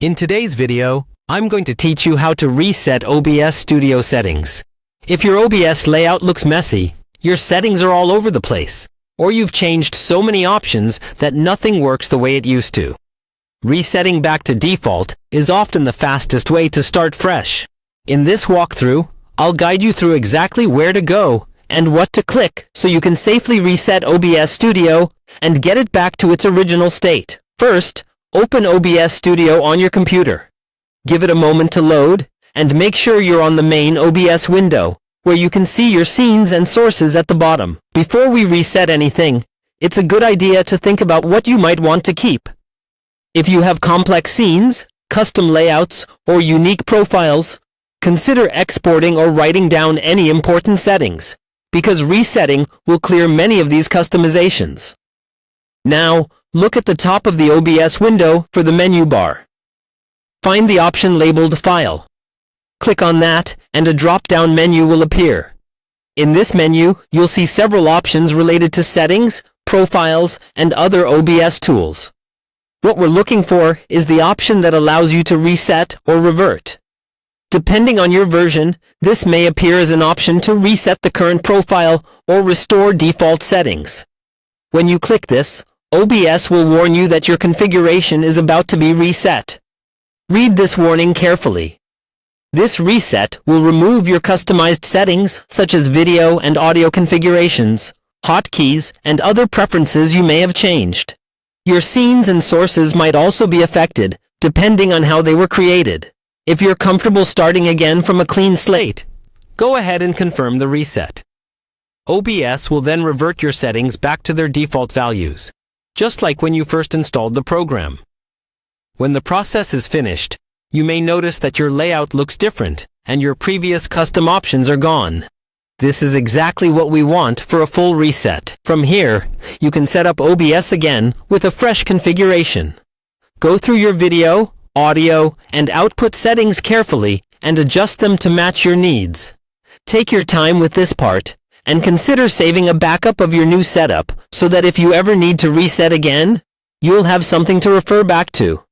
In today's video, I'm going to teach you how to reset OBS Studio settings. If your OBS layout looks messy, your settings are all over the place, or you've changed so many options that nothing works the way it used to. Resetting back to default is often the fastest way to start fresh. In this walkthrough, I'll guide you through exactly where to go and what to click so you can safely reset OBS Studio and get it back to its original state. First, open OBS Studio on your computer. Give it a moment to load, and make sure you're on the main OBS window, where you can see your scenes and sources at the bottom. Before we reset anything, it's a good idea to think about what you might want to keep. If you have complex scenes, custom layouts, or unique profiles, consider exporting or writing down any important settings, because resetting will clear many of these customizations. Now, look at the top of the OBS window for the menu bar. Find the option labeled File. Click on that, and a drop-down menu will appear. In this menu, you'll see several options related to settings, profiles, and other OBS tools. What we're looking for is the option that allows you to reset or revert. Depending on your version, this may appear as an option to reset the current profile or restore default settings. When you click this, OBS will warn you that your configuration is about to be reset. Read this warning carefully. This reset will remove your customized settings such as video and audio configurations, hotkeys, and other preferences you may have changed. Your scenes and sources might also be affected, depending on how they were created. If you're comfortable starting again from a clean slate, go ahead and confirm the reset. OBS will then revert your settings back to their default values, just like when you first installed the program. When the process is finished, you may notice that your layout looks different and your previous custom options are gone. This is exactly what we want for a full reset. From here, you can set up OBS again with a fresh configuration. Go through your video, audio, and output settings carefully and adjust them to match your needs. Take your time with this part, and consider saving a backup of your new setup so that if you ever need to reset again, you'll have something to refer back to.